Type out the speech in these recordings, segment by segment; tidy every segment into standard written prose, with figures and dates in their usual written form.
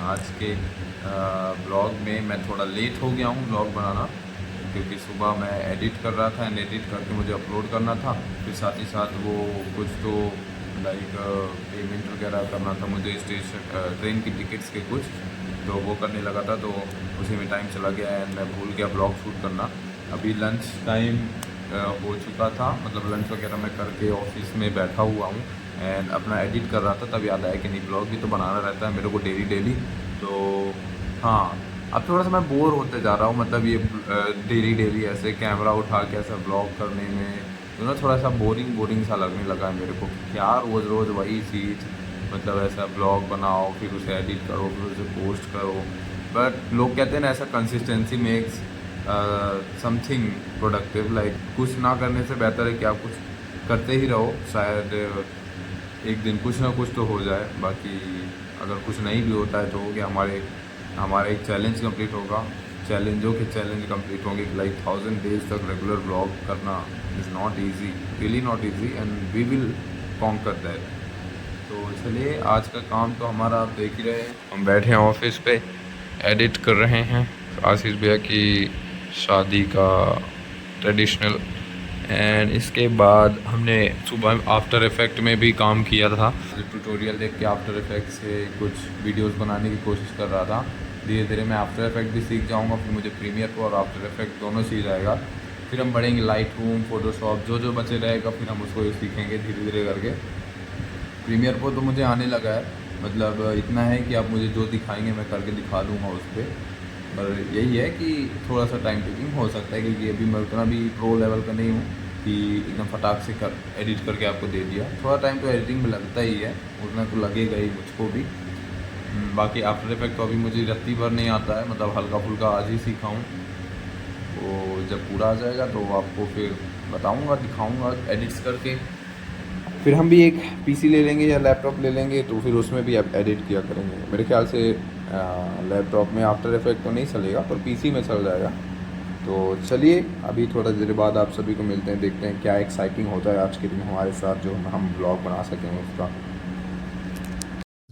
आज के ब्लॉग में मैं थोड़ा लेट हो गया हूँ ब्लॉग बनाना, क्योंकि सुबह मैं एडिट कर रहा था एंड एडिट करके मुझे अपलोड करना था। फिर साथ ही साथ वो कुछ तो लाइक पेमेंट वगैरह करना था मुझे स्टेशन ट्रेन की टिकट्स के कुछ, तो वो करने लगा था, तो उसी में टाइम चला गया एंड मैं भूल गया ब्लॉग शूट करना। अभी लंच टाइम हो चुका था, मतलब लंच वगैरह मैं करके ऑफिस में बैठा हुआ हूँ एंड अपना एडिट कर रहा था, तब याद आया कि नहीं ब्लॉग भी तो बनाना रहता है मेरे को डेली डेली। तो हाँ, अब थोड़ा सा मैं बोर होते जा रहा हूँ, मतलब ये डेली डेली ऐसे कैमरा उठा के ऐसा ब्लॉग करने में तो ना थोड़ा सा बोरिंग बोरिंग सा लगने लगा है मेरे को। क्या रोज़ रोज़ वही चीज़, मतलब ऐसा ब्लॉग बनाओ फिर उसे एडिट करो फिर उसे पोस्ट करो। बट लोग कहते हैं ना ऐसा consistency makes something productive, like कुछ ना करने से बेहतर है कि आप कुछ करते ही रहो, शायद एक दिन कुछ ना कुछ तो हो जाए। बाकी अगर कुछ नहीं भी होता है तो हो गया, हमारा एक चैलेंज कंप्लीट होगा, चैलेंजों के चैलेंज कंप्लीट होंगे, लाइक 1000 डेज तक रेगुलर ब्लॉग करना is not easy, really not easy and we will conquer that. तो चलिए, आज का काम तो हमारा आप देख ही रहे हैं, हम बैठे हैं ऑफिस पे एडिट कर रहे हैं आशीष भैया की शादी का ट्रेडिशनल। एंड इसके बाद हमने सुबह आफ्टर इफेक्ट में भी काम किया था, ट्यूटोरियल देख के आफ्टर इफेक्ट से कुछ वीडियोस बनाने की कोशिश कर रहा था। धीरे धीरे मैं आफ्टर इफेक्ट भी सीख जाऊंगा, फिर मुझे प्रीमियर प्रो और आफ्टर इफेक्ट दोनों सीख जाएगा। फिर हम बढ़ेंगे लाइट रूम, फोटोशॉप, जो जो बचे रहेगा फिर हम उसको सीखेंगे धीरे धीरे करके। प्रीमियर प्रो तो मुझे आने लगा है, मतलब इतना है कि आप मुझे जो दिखाएंगे मैं करके दिखा दूंगा उस पर। पर यही है कि थोड़ा सा टाइम टेकिंग हो सकता है, क्योंकि अभी मैं उतना भी प्रो लेवल का नहीं हूँ कि एकदम फटाक से कर एडिट करके आपको दे दिया। थोड़ा टाइम तो एडिटिंग में लगता ही है, उतना तो लगेगा ही मुझको भी। बाकी आफ्टर इफेक्ट तो अभी मुझे रत्ती भर नहीं आता है, मतलब हल्का फुल्का आज ही सीखा हूँ। वो जब पूरा आ जाएगा तो आपको फिर बताऊँगा, दिखाऊँगा एडिट्स करके। फिर हम भी एक पीसी ले लेंगे या लैपटॉप ले लेंगे, तो फिर उसमें भी आप एडिट किया करेंगे। मेरे ख्याल से लैपटॉप में आफ्टर इफेक्ट तो नहीं चलेगा पर पीसी में चल जाएगा। तो चलिए, अभी थोड़ा देर बाद आप सभी को मिलते हैं, देखते हैं क्या एक्साइटिंग होता है आज के दिन हमारे साथ जो हम ब्लॉग बना सकें उसका।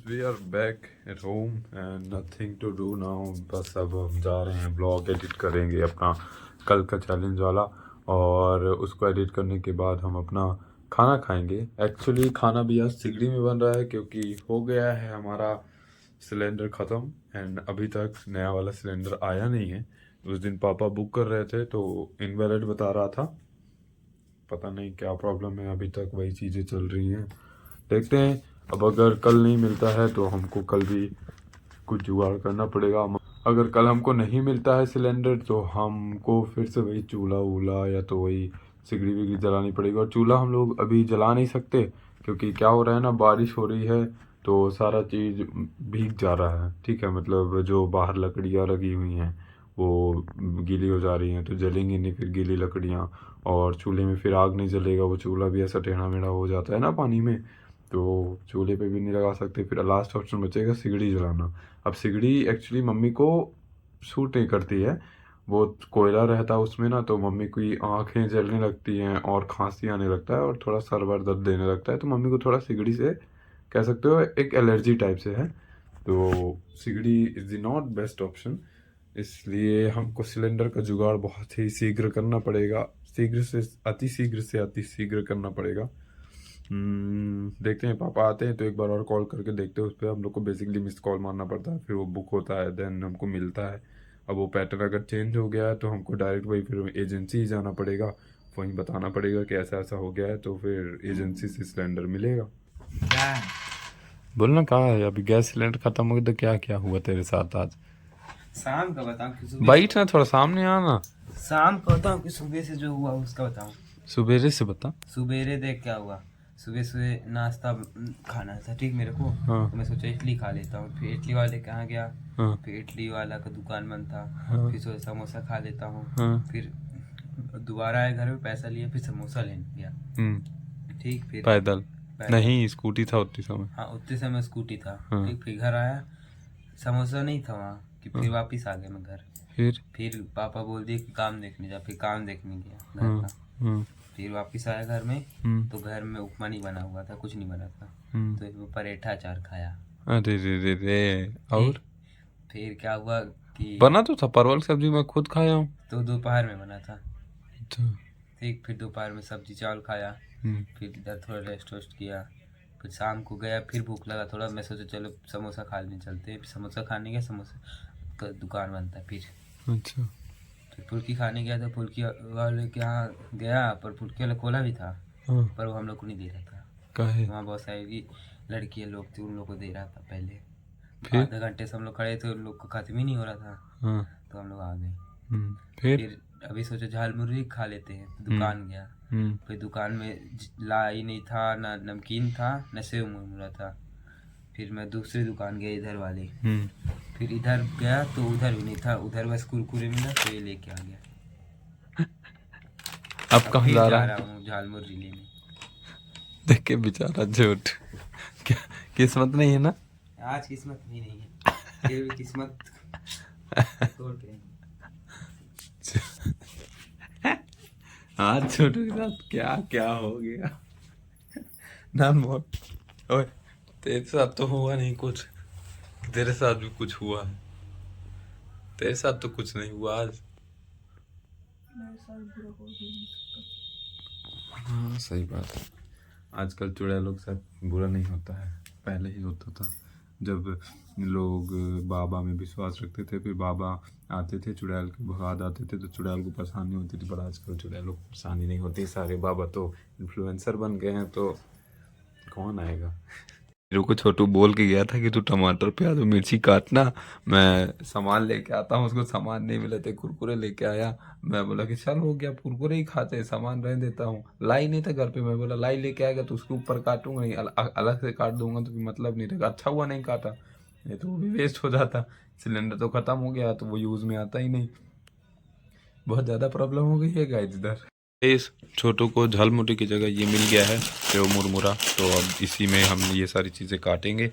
We are back at home and nothing to do now, बस अब हम जा रहे हैं ब्लॉग एडिट करेंगे अपना कल का चैलेंज वाला, और उसको एडिट करने के बाद हम अपना खाना खाएंगे। एक्चुअली खाना भी आज सिगड़ी में बन रहा है, क्योंकि हो गया है हमारा सिलेंडर ख़त्म एंड अभी तक नया वाला सिलेंडर आया नहीं है। उस दिन पापा बुक कर रहे थे तो इनवैलिड बता रहा था, पता नहीं क्या प्रॉब्लम है, अभी तक वही चीज़ें चल रही हैं। देखते हैं, अब अगर कल नहीं मिलता है तो हमको कल भी कुछ जुगाड़ करना पड़ेगा। अगर कल हमको नहीं मिलता है सिलेंडर तो हमको फिर से वही चूल्हा वूल्हा या तो वही सिगड़ी विगड़ी जलानी पड़ेगी। और चूल्हा हम लोग अभी जला नहीं सकते, क्योंकि क्या हो रहा है ना, बारिश हो रही है तो सारा चीज़ भीग जा रहा है। ठीक है, मतलब जो बाहर लकड़ियाँ लगी हुई हैं वो गीली हो जा रही हैं, तो जलेंगी नहीं फिर गीली लकड़ियाँ, और चूल्हे में फिर आग नहीं जलेगा, वो चूल्हा भी ऐसा टेढ़ा मेढ़ा हो जाता है ना पानी में, तो चूल्हे पे भी नहीं लगा सकते। फिर लास्ट ऑप्शन बचेगा सिगड़ी जलाना। अब सिगड़ी एक्चुअली मम्मी को सूट नहीं करती है, वो कोयला रहता है उसमें ना, तो मम्मी की आंखें जलने लगती हैं और खांसी आने लगता है और थोड़ा सर वर दर्द देने लगता है, तो मम्मी को थोड़ा सिगड़ी से कह सकते हो एक एलर्जी टाइप से है, तो सिगड़ी is the not best option. इसलिए हमको सिलेंडर का जुगाड़ बहुत ही शीघ्र करना पड़ेगा, शीघ्र से अति शीघ्र करना पड़ेगा। देखते हैं, पापा आते हैं तो एक बार और कॉल करके देखते हैं उस पर। हम लोग को बेसिकली मिस कॉल मारना पड़ता है, फिर वो बुक होता है, देन हमको मिलता है। अब वो पैटर्न अगर चेंज हो गया है तो हमको डायरेक्ट वही फिर एजेंसी ही जाना पड़ेगा, वहीं बताना पड़ेगा कि ऐसा ऐसा हो गया है, तो फिर एजेंसी से सिलेंडर मिलेगा। क्या है? बोलना कहाँ है, अभी गैस सिलेंडर खत्म हो गया तो क्या क्या हुआ तेरे साथ आज? शाम का बताऊं कि सुबह से? बैठ ना, थोड़ा सामने आना। शाम का बताऊं कि सुबह से जो हुआ उसका बताऊं? सुबेरे से बता। सुबेरे देख क्या हुआ। सुबह सुबह नाश्ता खाना था ठीक मेरे को, हाँ तो मैं सोचा इडली खा लेता हूँ। फिर इडली वाले कहाँ गया, हाँ फिर इडली वाला का दुकान बंद था। हाँ फिर सोचा समोसा खा लेता हूँ। हाँ। फिर दोबारा आया घर में, पैसा लिया, फिर समोसा लेने गया। ठीक, फिर पैदल? पैदल। नहीं, स्कूटी था उतनी समय। हाँ, उतने समय स्कूटी था। हाँ। ठीक, फिर घर आया, समोसा नहीं था वहाँ कि हाँ। फिर वापिस आ गया मैं घर। फिर? फिर पापा बोल दिए कि काम देखने जा, फिर काम देखने गया घर हाँ का। हाँ। फिर वापस आया घर में, हम्म तो घर में उपमा नहीं बना हुआ था, कुछ नहीं बना था। हम्म। तो एक पराठा अचार खाया। अरे रे रे रे। ठीक, और? फिर क्या हुआ कि बना तो था, परवल की सब्जी मैं खुद खाया हूँ। तो दोपहर में बना था। अच्छा। ठीक, फिर दोपहर में सब्जी चावल खाया, फिर इधर थोड़ा रेस्ट वेस्ट किया, फिर शाम को गया, फिर भूख लगा थोड़ा, मैं सोचा चलो समोसा खाने चलते हैं। फिर समोसा खाने गया, समोसा का दुकान बंद था। फिर अच्छा। फिर फुल्की खाने गया तो फुल्की वाले के यहाँ गया, पर फुल्की वाला खोला भी था, हाँ। पर वो हम लोग को नहीं दे रहा था। काहे? वहाँ बहुत सारी लड़कियाँ लोग थे, उन लोग को दे रहा था पहले। फिर? आधे घंटे से हम लोग खड़े थे, उन लोग को खत्म ही नहीं हो रहा था। हाँ। तो हम लोग आ गए। फिर? अभी सोचा झाल मुर्गी खा लेते हैं, तो दुकान गया। फिर दुकान में लाई नहीं था, ना नमकीन था, ना सेव मुरमुरा था। फिर मैं दूसरी दुकान गया, इधर वाली। फिर इधर गया तो उधर भी नहीं था, उधर बस कुरकुरे मिला तो ये लेके आ गया। अब कहाँ फिर जा जा रहा रहा हूँ झाल मुर्गी लेने। देख के बेचारा झूठ। क्या किस्मत नहीं है ना? आज किस्मत भी नहीं है, फिर भी किस्मत तोड़ के। आज छोटू के साथ क्या क्या हो गया ना मोट। ओए, तेरे साथ तो हुआ नहीं कुछ, तेरे साथ भी कुछ हुआ है। तेरे साथ तो कुछ नहीं हुआ आज। हाँ सही बात है। आजकल चुड़ैलों के साथ बुरा नहीं होता है, पहले ही होता था। जब लोग बाबा में विश्वास रखते थे, फिर बाबा आते थे, चुड़ैल को भगा आते थे, तो चुड़ैल को परेशानी होती थी। पर आजकल चुड़ैलों को परेशानी नहीं होती, सारे बाबा तो इन्फ्लुएंसर बन गए हैं, तो कौन आएगा। मेरे को छोटू बोल के गया था कि तू टमाटर प्याज और मिर्ची काटना, मैं सामान लेके आता हूँ। उसको सामान नहीं मिले थे, कुरकुरे लेके आया। मैं बोला कि चल हो गया, कुरकुरे ही खाते हैं, सामान रहने देता हूँ। लाई नहीं था घर पे, मैं बोला लाई लेके आएगा तो उसके ऊपर काटूंगा नहीं, अलग से काट दूंगा तो मतलब नहीं रहेगा। अच्छा हुआ नहीं काटा, नहीं तो वो भी वेस्ट हो जाता। सिलेंडर तो ख़त्म हो गया, तो वो यूज़ में आता ही नहीं। बहुत ज़्यादा प्रॉब्लम हो गई है गाइस इधर। इस छोटू को झाल मुर्गी की जगह ये मिल गया है सेव मुरमुरा, तो अब इसी में हम ये सारी चीज़ें काटेंगे।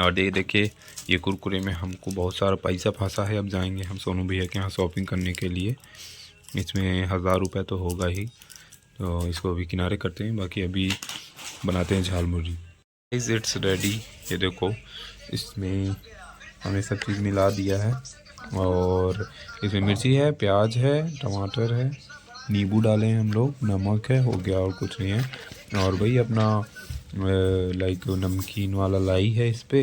और ये देखिए, ये कुरकुरे में हमको बहुत सारा पैसा फंसा है। अब जाएंगे हम सोनू भैया के यहाँ शॉपिंग करने के लिए, इसमें 1000 रुपये तो होगा ही। तो इसको अभी किनारे करते हैं, बाकी अभी बनाते हैं झाल मुर्गी। It's ready. ये देखो, इसमें हमने सब चीज़ मिला दिया है, और इसमें मिर्ची है, प्याज है, टमाटर है, नींबू डाले हैं हम लोग, नमक है, हो गया और कुछ नहीं है। और वही अपना लाइक नमकीन वाला लाई है, इस पे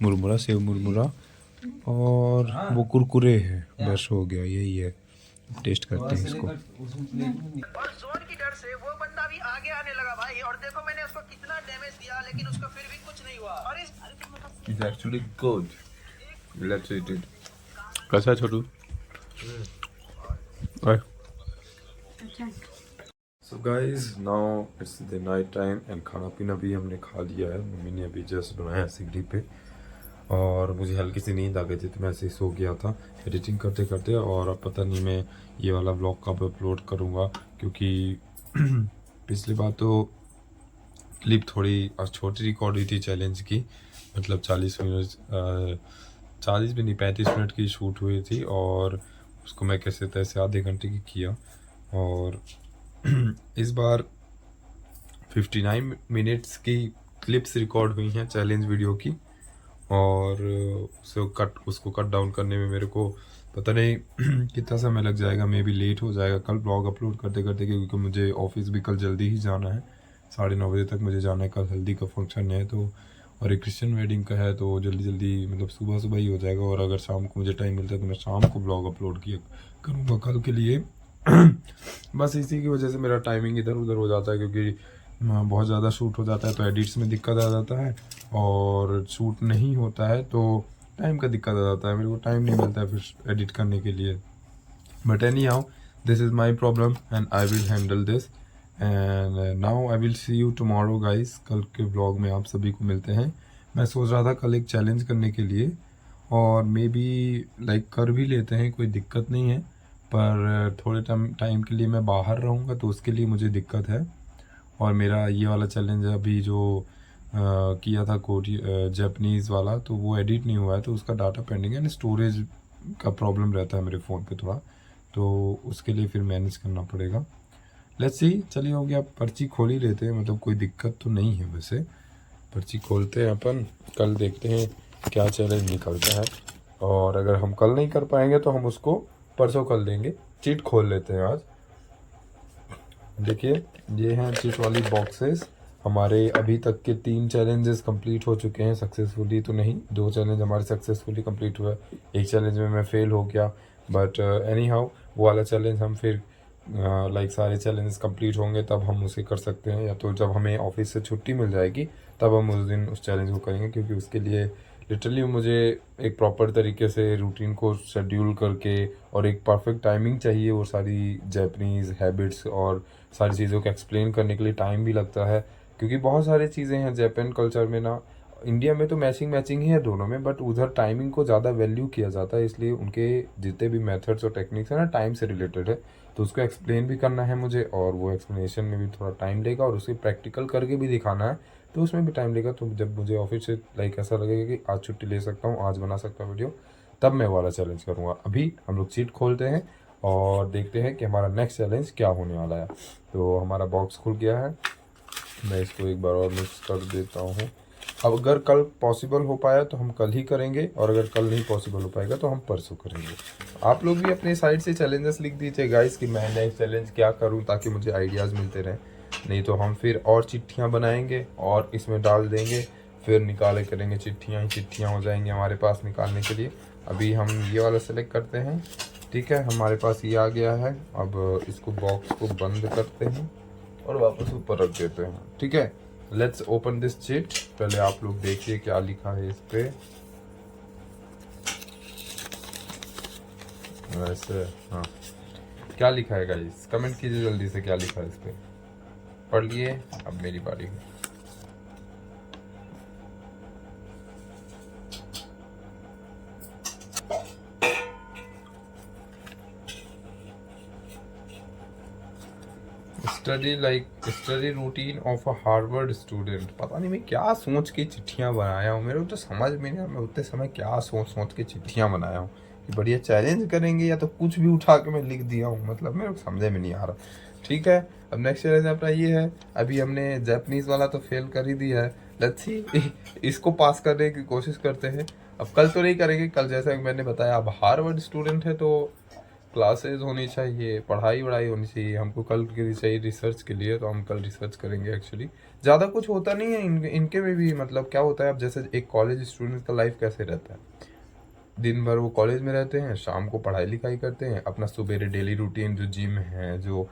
मुरमुरा, सेव मुरमुरा, और वो कुरकुरे है, बस हो गया, यही है। टेस्ट करते हैं इसको। और जोन की डर से वो बंदा भी आगे आने लगा भाई, और देखो मैंने उसको कितना डैमेज दिया, लेकिन उसको फिर भी कुछ नहीं हुआ। और it's actually good, let's eat it. कैसा है Chhotu? So guys, now it's the night time and खाना पीना भी हमने खा लिया है। मम्मी ने अभी जस्ट बनाया सिगड़ी पे, और मुझे हल्की सी नींद आ गई थी, तो मैं ऐसे ही सो गया था एडिटिंग करते करते। और अब पता नहीं मैं ये वाला व्लॉग कब अपलोड करूँगा, क्योंकि पिछली बार तो क्लिप थोड़ी छोटी रिकॉर्ड हुई थी चैलेंज की, मतलब 40 मिनट, 40 भी नहीं, 35 मिनट की शूट हुई थी, और उसको मैं कैसे तैसे आधे घंटे की किया। और इस बार 59 मिनट्स की क्लिप्स रिकॉर्ड हुई हैं चैलेंज वीडियो की, और उसको कट डाउन करने में मेरे को पता नहीं कितना समय लग जाएगा, मे बी लेट हो जाएगा कल ब्लॉग अपलोड करते करते, क्योंकि मुझे ऑफिस भी कल जल्दी ही जाना है, 9:30 बजे तक मुझे जाना है। कल हल्दी का फंक्शन है, तो और एक क्रिश्चियन वेडिंग का है, तो जल्दी जल्दी मतलब सुबह सुबह ही हो जाएगा। और अगर शाम को मुझे टाइम मिलता है तो मैं शाम को ब्लॉग अपलोड किया करूँगा कल के लिए। बस इसी की वजह से मेरा टाइमिंग इधर उधर हो जाता है, क्योंकि बहुत ज़्यादा शूट हो जाता है तो एडिट्स में दिक्कत आ जाता है, और शूट नहीं होता है तो टाइम का दिक्कत आ जाता है, मेरे को टाइम नहीं मिलता है फिर एडिट करने के लिए। But any how, this is my problem and I will handle this, and now I will see you tomorrow guys. कल के ब्लॉग में आप सभी को मिलते हैं। मैं सोच रहा था कल एक चैलेंज करने के लिए, और मे बी लाइक कर भी लेते हैं, कोई दिक्कत नहीं है, पर थोड़े टाइम के लिए मैं बाहर रहूँगा, तो उसके लिए मुझे दिक्कत है। और मेरा ये वाला चैलेंज अभी जो किया था जापानीज़ वाला, तो वो एडिट नहीं हुआ है, तो उसका डाटा पेंडिंग है, एंड स्टोरेज का प्रॉब्लम रहता है मेरे फ़ोन पे थोड़ा, तो उसके लिए फिर मैनेज करना पड़ेगा। लेट्स सी, चलिए हो गया, पर्ची खोल ही लेते हैं, मतलब कोई दिक्कत तो नहीं है वैसे। पर्ची खोलते हैं अपन, कल देखते हैं क्या चैलेंज निकलता है, और अगर हम कल नहीं कर पाएंगे तो हम उसको परसों कर लेंगे। चीट खोल लेते हैं आज। देखिए ये हैं चीट वाली बॉक्सेस। हमारे अभी तक के 3 चैलेंजेस कंप्लीट हो चुके हैं सक्सेसफुली, तो नहीं 2 चैलेंज हमारे सक्सेसफुली कंप्लीट हुआ। एक चैलेंज में मैं फेल हो गया, बट एनी हाउ वो वाला चैलेंज हम फिर लाइक सारे चैलेंजेस कंप्लीट होंगे तब हम उसे कर सकते हैं, या तो जब हमें ऑफिस से छुट्टी मिल जाएगी तब हम उस दिन उस चैलेंज को करेंगे, क्योंकि उसके लिए लिटरली मुझे एक प्रॉपर तरीके से रूटीन को शेड्यूल करके और एक परफेक्ट टाइमिंग चाहिए वो सारी जापानीज़ हैबिट्स और सारी चीज़ों को एक्सप्लेन करने के लिए टाइम भी लगता है, क्योंकि बहुत सारी चीज़ें हैं जापान कल्चर में ना। इंडिया में तो मैचिंग ही है दोनों में, बट उधर टाइमिंग को ज़्यादा वैल्यू किया जाता है, इसलिए उनके जितने भी मेथड्स और टेक्निक्स हैं ना टाइम से रिलेटेड है, तो उसको एक्सप्लेन भी करना है मुझे, और वो एक्सप्लेनेशन में भी थोड़ा टाइम लेगा, और उसे प्रैक्टिकल करके भी दिखाना है तो उसमें भी टाइम लेगा। तो जब मुझे ऑफिस से लाइक ऐसा लगेगा कि आज छुट्टी ले सकता हूँ, आज बना सकता हूँ वीडियो, तब मैं वाला चैलेंज करूँगा। अभी हम लोग चीट खोलते हैं और देखते हैं कि हमारा नेक्स्ट चैलेंज क्या होने वाला है। तो हमारा बॉक्स खुल गया है, मैं इसको एक बार और मिक्स कर देता हूँ। अब अगर कल पॉसिबल हो पाया तो हम कल ही करेंगे, और अगर कल नहीं पॉसिबल हो पाएगा तो हम परसों करेंगे। आप लोग भी अपने साइड से चैलेंजेस लिख दीजिए गाइस कि मैं नेक्स्ट चैलेंज क्या करूं, ताकि मुझे आइडियाज़ मिलते रहें। नहीं तो हम फिर और चिट्ठियां बनाएंगे और इसमें डाल देंगे, फिर निकाले करेंगे, चिट्ठियाँ ही चिट्ठियाँ हो जाएंगी हमारे पास निकालने के लिए। अभी हम ये वाला सेलेक्ट करते हैं, ठीक है, हमारे पास ये आ गया है। अब इसको बॉक्स को बंद करते हैं और वापस ऊपर रख देते हैं, ठीक है। Let's open this chit. पहले आप लोग देखिए क्या लिखा है इस पे। वैसे हाँ, क्या लिखा है गाइस, कमेंट कीजिए जल्दी से क्या लिखा है इस पे। पढ़ लिए, अब मेरी बारी है। Study routine of a Harvard student. पता नहीं मैं क्या सोच के चिट्ठियां बनाया हूँ, मेरे को तो समझ में नहीं, मैं उतने समय क्या सोच के चिट्ठियां बनाया हूँ कि बढ़िया चैलेंज करेंगे, या तो कुछ भी उठा के मैं लिख दिया हूँ, मतलब मेरे को समझ में नहीं आ रहा। ठीक है, अब नेक्स्ट चैलेंज अपना ये है। अभी हमने जापानीज वाला तो फेल कर ही दिया है, लेट्स सी इसको पास करने की कोशिश करते हैं। अब कल तो नहीं करेंगे, कल जैसा कि मैंने बताया अब हार्वर्ड स्टूडेंट है तो क्लासेस होनी चाहिए, पढ़ाई वढ़ाई होनी चाहिए, हमको कल के लिए चाहिए रिसर्च के लिए, तो हम कल रिसर्च करेंगे। एक्चुअली ज़्यादा कुछ होता नहीं है इनके में भी, मतलब क्या होता है अब जैसे एक कॉलेज स्टूडेंट का लाइफ कैसे रहता है, दिन भर वो कॉलेज में रहते हैं, शाम को पढ़ाई लिखाई करते हैं, अपना सुबह डेली रूटीन जो जिम है, जो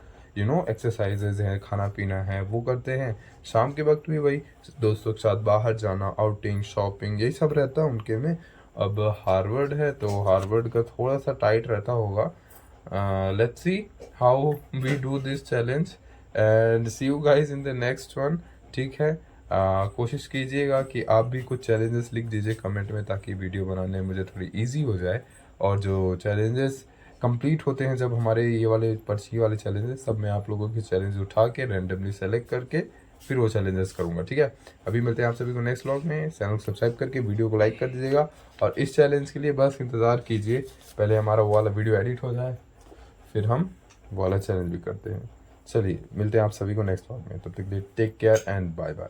एक्सरसाइजेज हैं, खाना पीना है वो करते हैं, शाम के वक्त भी वही दोस्तों के साथ बाहर जाना, आउटिंग, शॉपिंग, यही सब रहता है उनके में। अब हार्वर्ड है तो हार्वर्ड का थोड़ा सा टाइट रहता होगा। let's see how we do this challenge and see you guys in the next one। ठीक है, कोशिश कीजिएगा कि आप भी कुछ चैलेंजेस लिख दीजिए कमेंट में, ताकि वीडियो बनाने में मुझे थोड़ी इजी हो जाए। और जो चैलेंजेस कंप्लीट होते हैं, जब हमारे ये वाले पर्ची वाले चैलेंजेस, सब मैं आप लोगों के चैलेंज उठा के रैंडमली सेलेक्ट करके फिर वो चैलेंजेस करूंगा। ठीक है, अभी मिलते हैं आप सभी को नेक्स्ट व्लॉग में। चैनल को सब्सक्राइब करके वीडियो को लाइक कर दीजिएगा, और इस चैलेंज के लिए बस इंतज़ार कीजिए, पहले हमारा वो वाला वीडियो एडिट हो जाए, फिर हम वो वाला चैलेंज भी करते हैं। चलिए मिलते हैं आप सभी को नेक्स्ट व्लॉग में, तब तक के लिए take care and bye bye.